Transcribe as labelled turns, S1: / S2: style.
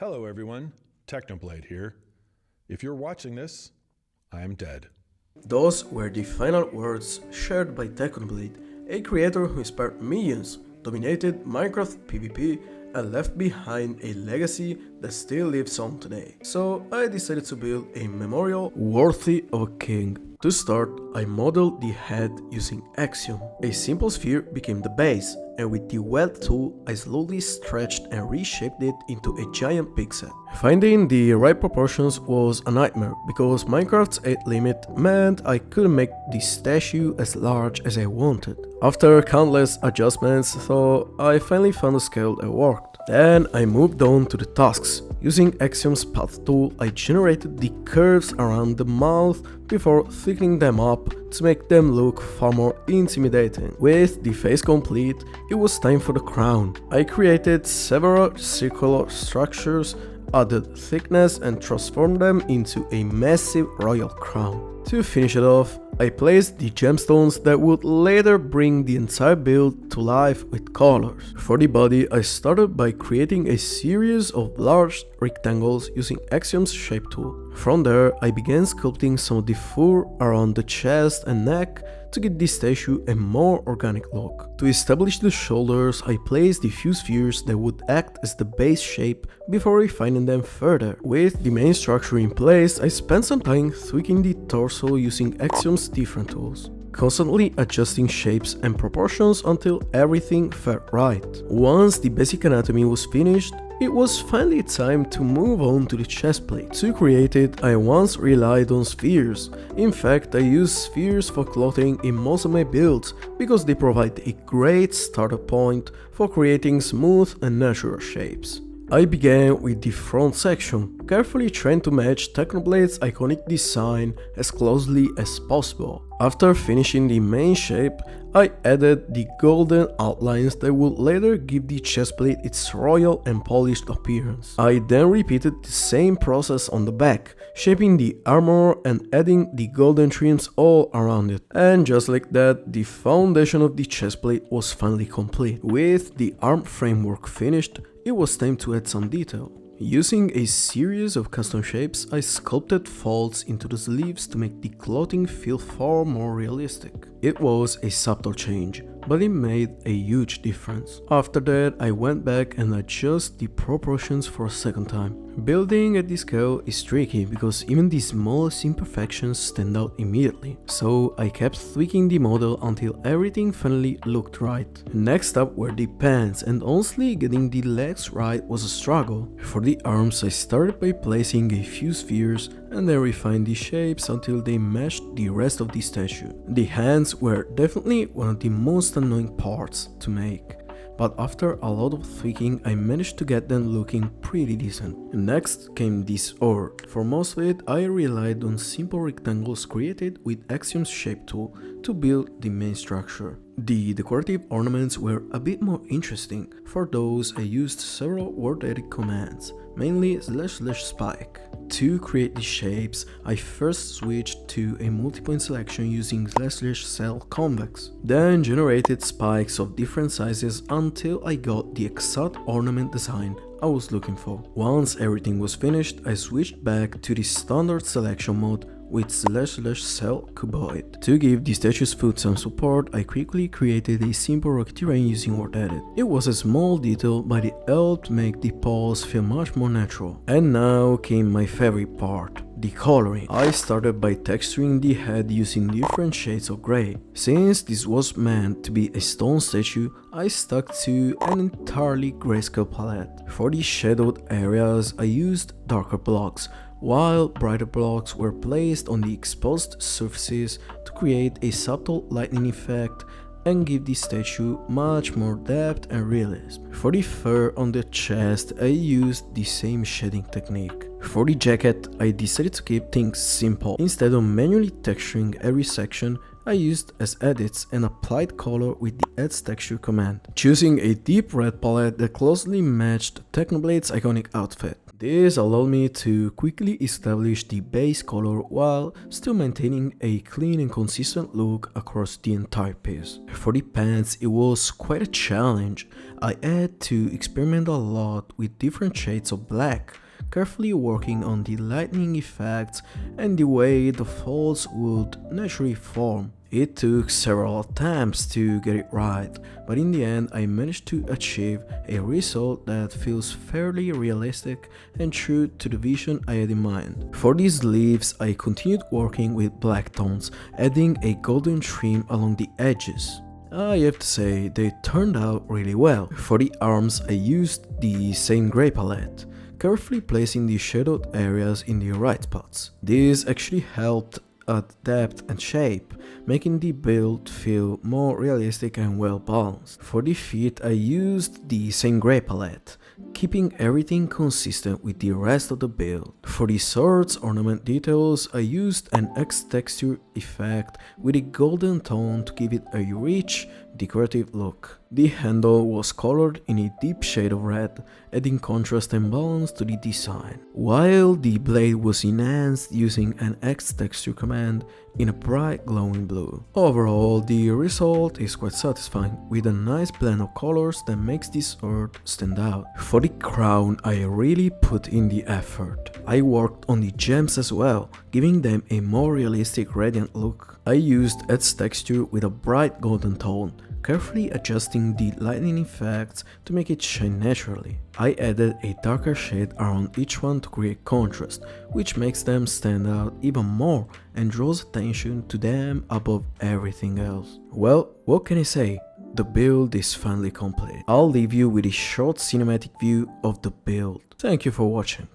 S1: Hello everyone, Technoblade here. If you're watching this, I am dead.
S2: Those were the final words shared by Technoblade, a creator who inspired millions, dominated Minecraft PvP, and left behind a legacy that still lives on today. So I decided to build a memorial worthy of a king. To start, I modeled the head using Axiom. A simple sphere became the base, and with the weld tool I slowly stretched and reshaped it into a giant pixel. Finding the right proportions was a nightmare, because Minecraft's 8 limit meant I couldn't make the statue as large as I wanted. After countless adjustments, though, I finally found a scale that worked. Then I moved on to the tasks. Using Axiom's path tool, I generated the curves around the mouth before thickening them up to make them look far more intimidating. With the face complete, it was time for the crown. I created several circular structures, added thickness and transformed them into a massive royal crown. To finish it off, I placed the gemstones that would later bring the entire build to life with colors. For the body, I started by creating a series of large rectangles using Axiom's shape tool. From there, I began sculpting some of the fur around the chest and neck to give the statue a more organic look. To establish the shoulders, I placed the few spheres that would act as the base shape before refining them further. With the main structure in place, I spent some time tweaking the torso using Axiom's different tools, constantly adjusting shapes and proportions until everything felt right. Once the basic anatomy was finished, it was finally time to move on to the chest plate. To create it, I once relied on spheres. In fact, I use spheres for clothing in most of my builds because they provide a great starter point for creating smooth and natural shapes. I began with the front section, carefully trying to match Technoblade's iconic design as closely as possible. After finishing the main shape, I added the golden outlines that would later give the chestplate its royal and polished appearance. I then repeated the same process on the back, shaping the armor and adding the golden trims all around it. And just like that, the foundation of the chestplate was finally complete. With the arm framework finished, it was time to add some detail. Using a series of custom shapes, I sculpted folds into the sleeves to make the clothing feel far more realistic. It was a subtle change, but it made a huge difference. After that, I went back and adjusted the proportions for a second time. Building at this scale is tricky because even the smallest imperfections stand out immediately, so I kept tweaking the model until everything finally looked right. Next up were the pants, and honestly getting the legs right was a struggle. For the arms, I started by placing a few spheres and then refined the shapes until they matched the rest of the statue. The hands were definitely one of the most annoying parts to make, but after a lot of tweaking I managed to get them looking pretty decent. Next came this orb. For most of it I relied on simple rectangles created with Axiom's shape tool to build the main structure. The decorative ornaments were a bit more interesting. For those I used several word edit commands, mainly //spike. To create the shapes, I first switched to a multi-point selection using /cell convex, then generated spikes of different sizes until I got the exact ornament design I was looking for. Once everything was finished, I switched back to the standard selection mode with /cell cuboid. To give the statue's foot some support, I quickly created a simple rock terrain using word edit. It was a small detail, but it helped make the paws feel much more natural. And now came my favorite part, the coloring. I started by texturing the head using different shades of grey. Since this was meant to be a stone statue, I stuck to an entirely grayscale palette. For the shadowed areas, I used darker blocks, while brighter blocks were placed on the exposed surfaces to create a subtle lighting effect and give the statue much more depth and realism. For the fur on the chest, I used the same shading technique. For the jacket, I decided to keep things simple. Instead of manually texturing every section, I used as edits and applied color with the Edge Texture command, choosing a deep red palette that closely matched Technoblade's iconic outfit. This allowed me to quickly establish the base color while still maintaining a clean and consistent look across the entire piece. For the pants, it was quite a challenge. I had to experiment a lot with different shades of black, carefully working on the lightning effects and the way the folds would naturally form. It took several attempts to get it right, but in the end I managed to achieve a result that feels fairly realistic and true to the vision I had in mind. For these sleeves, I continued working with black tones, adding a golden trim along the edges. I have to say, they turned out really well. For the arms, I used the same grey palette, carefully placing the shadowed areas in the right spots. This actually helped add depth and shape, making the build feel more realistic and well balanced. For the feet, I used the same grey palette, keeping everything consistent with the rest of the build. For the swords ornament details, I used an X texture effect with a golden tone to give it a rich, decorative look. The handle was colored in a deep shade of red, adding contrast and balance to the design, while the blade was enhanced using an X texture command in a bright glowing blue. Overall, the result is quite satisfying, with a nice blend of colors that makes this sword stand out. For the crown, I really put in the effort. I worked on the gems as well, giving them a more realistic radiant look. I used Edge texture with a bright golden tone, carefully adjusting the lightning effects to make it shine naturally. I added a darker shade around each one to create contrast, which makes them stand out even more and draws attention to them above everything else. Well, what can I say? The build is finally complete. I'll leave you with a short cinematic view of the build. Thank you for watching.